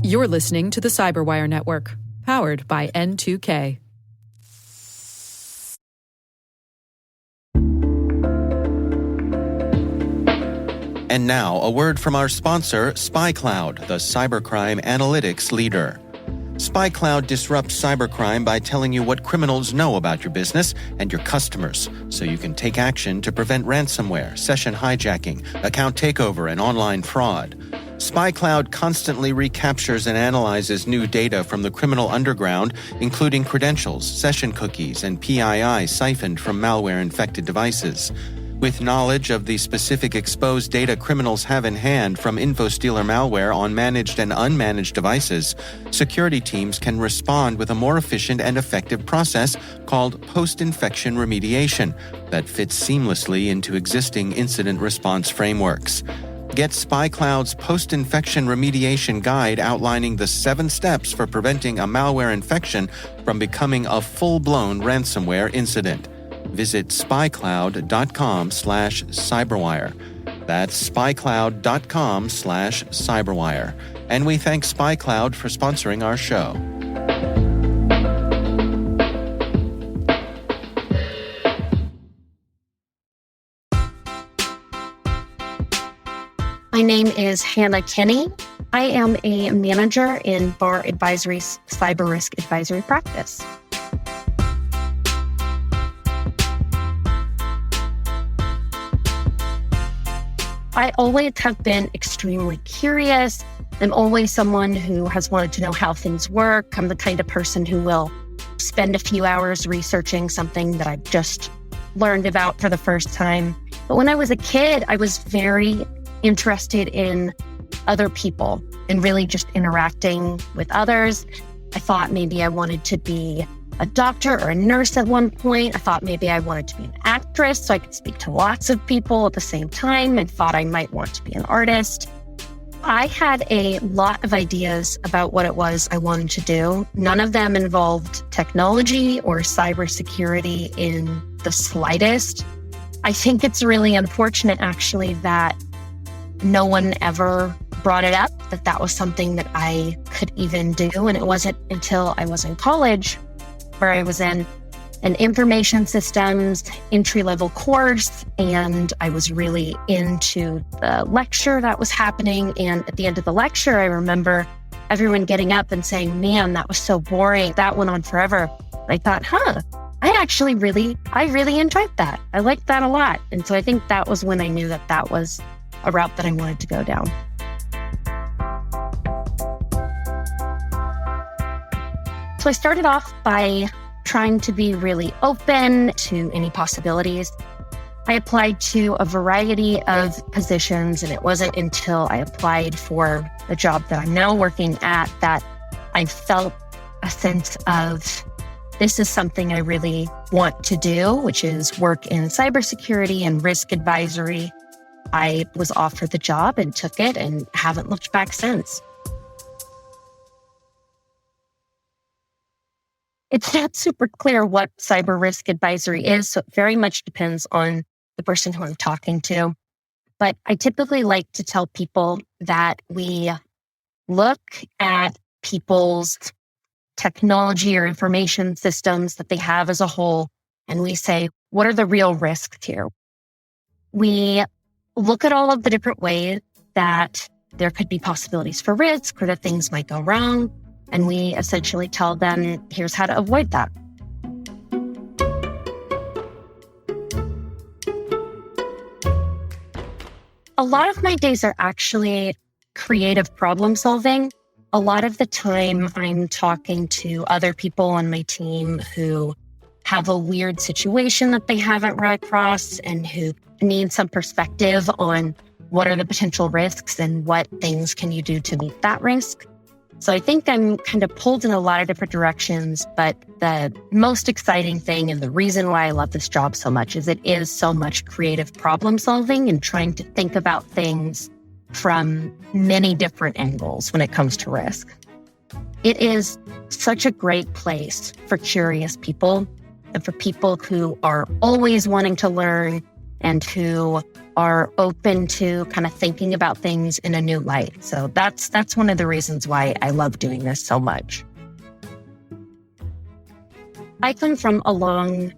You're listening to the Cyberwire Network, powered by N2K. And now, a word from our sponsor, SpyCloud, the cybercrime analytics leader. SpyCloud disrupts cybercrime by telling you what criminals know about your business and your customers, so you can take action to prevent ransomware, session hijacking, account takeover, and online fraud. SpyCloud constantly recaptures and analyzes new data from the criminal underground, including credentials, session cookies, and PII siphoned from malware-infected devices. With knowledge of the specific exposed data criminals have in hand from InfoStealer malware on managed and unmanaged devices, security teams can respond with a more efficient and effective process called post-infection remediation that fits seamlessly into existing incident response frameworks. Get SpyCloud's post-infection remediation guide outlining the 7 steps for preventing a malware infection from becoming a full-blown ransomware incident. Visit spycloud.com/cyberwire. That's spycloud.com/cyberwire. And we thank SpyCloud for sponsoring our show. My name is Hannah Kenney. I am a manager in BARR Advisory's cyber risk advisory practice. I always have been extremely curious. I'm always someone who has wanted to know how things work. I'm the kind of person who will spend a few hours researching something that I've just learned about for the first time. But when I was a kid, I was very interested in other people and really just interacting with others. I thought maybe I wanted to be a doctor or a nurse at one point. I thought maybe I wanted to be an actress so I could speak to lots of people at the same time, and thought I might want to be an artist. I had a lot of ideas about what it was I wanted to do. None of them involved technology or cybersecurity in the slightest. I think it's really unfortunate, actually, that no one ever brought it up, that was something that I could even do. And it wasn't until I was in college, where I was in an information systems entry-level course, and I was really into the lecture that was happening. And at the end of the lecture, I remember everyone getting up and saying, "Man, that was so boring. That went on forever." And I thought, I really enjoyed that. I liked that a lot. And so I think that was when I knew that was a route that I wanted to go down. So I started off by trying to be really open to any possibilities. I applied to a variety of positions, and it wasn't until I applied for the job that I'm now working at that I felt a sense of, this is something I really want to do, which is work in cybersecurity and risk advisory. I was offered the job and took it and haven't looked back since. It's not super clear what cyber risk advisory is, so it very much depends on the person who I'm talking to. But I typically like to tell people that we look at people's technology or information systems that they have as a whole, and we say, what are the real risks here? We look at all of the different ways that there could be possibilities for risk or that things might go wrong. And we essentially tell them, here's how to avoid that. A lot of my days are actually creative problem solving. A lot of the time I'm talking to other people on my team who have a weird situation that they haven't run across and who need some perspective on what are the potential risks and what things can you do to meet that risk. So I think I'm kind of pulled in a lot of different directions, but the most exciting thing and the reason why I love this job so much is it is so much creative problem solving and trying to think about things from many different angles when it comes to risk. It is such a great place for curious people and for people who are always wanting to learn and who are open to kind of thinking about things in a new light. So that's one of the reasons why I love doing this so much. I come from a long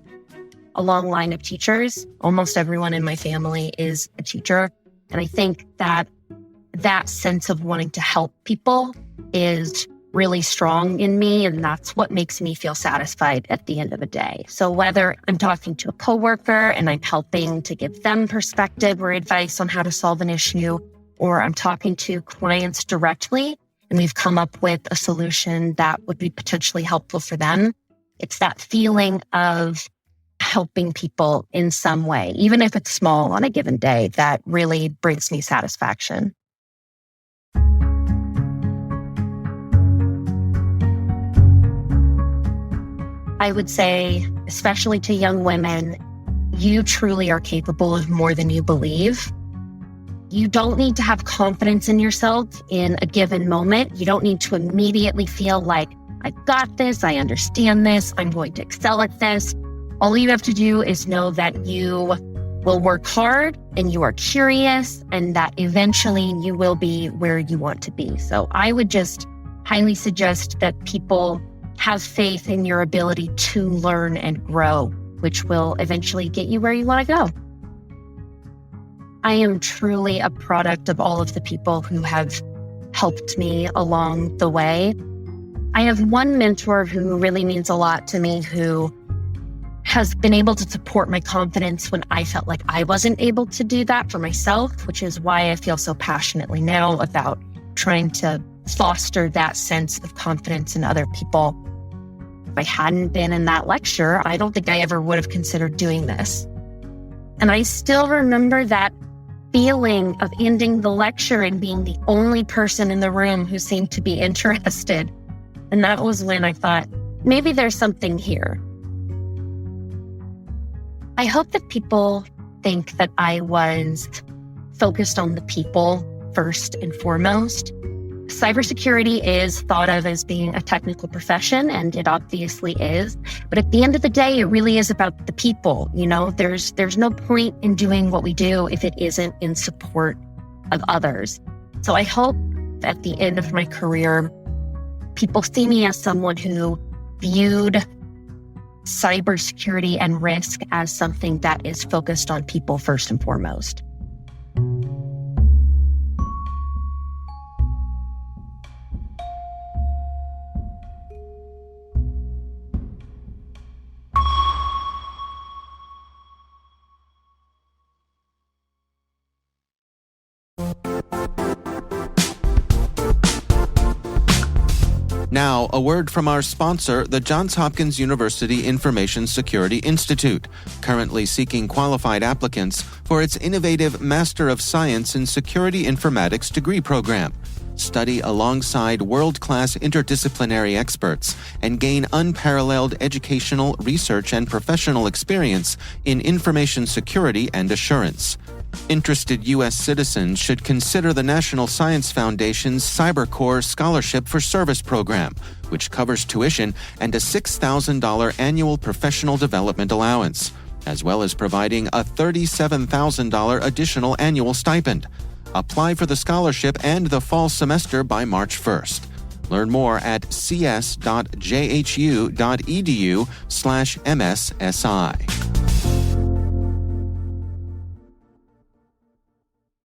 line of teachers. Almost everyone in my family is a teacher. And I think that sense of wanting to help people is really strong in me, and that's what makes me feel satisfied at the end of the day. So whether I'm talking to a coworker and I'm helping to give them perspective or advice on how to solve an issue, or I'm talking to clients directly and we've come up with a solution that would be potentially helpful for them, it's that feeling of helping people in some way, even if it's small on a given day, that really brings me satisfaction. I would say, especially to young women, you truly are capable of more than you believe. You don't need to have confidence in yourself in a given moment. You don't need to immediately feel like, I've got this, I understand this, I'm going to excel at this. All you have to do is know that you will work hard and you are curious and that eventually you will be where you want to be. So I would just highly suggest that people have faith in your ability to learn and grow, which will eventually get you where you want to go. I am truly a product of all of the people who have helped me along the way. I have one mentor who really means a lot to me, who has been able to support my confidence when I felt like I wasn't able to do that for myself, which is why I feel so passionately now about trying to foster that sense of confidence in other people. If I hadn't been in that lecture, I don't think I ever would have considered doing this. And I still remember that feeling of ending the lecture and being the only person in the room who seemed to be interested. And that was when I thought, maybe there's something here. I hope that people think that I was focused on the people first and foremost. Cybersecurity is thought of as being a technical profession, and it obviously is. But at the end of the day, it really is about the people. You know, there's no point in doing what we do if it isn't in support of others. So I hope at the end of my career, people see me as someone who viewed cybersecurity and risk as something that is focused on people first and foremost. Now, a word from our sponsor, the Johns Hopkins University Information Security Institute, currently seeking qualified applicants for its innovative Master of Science in Security Informatics degree program. Study alongside world-class interdisciplinary experts and gain unparalleled educational, research, and professional experience in information security and assurance. Interested U.S. citizens should consider the National Science Foundation's CyberCore Scholarship for Service program, which covers tuition and a $6,000 annual professional development allowance, as well as providing a $37,000 additional annual stipend. Apply for the scholarship and the fall semester by March 1st. Learn more at cs.jhu.edu/MSSI.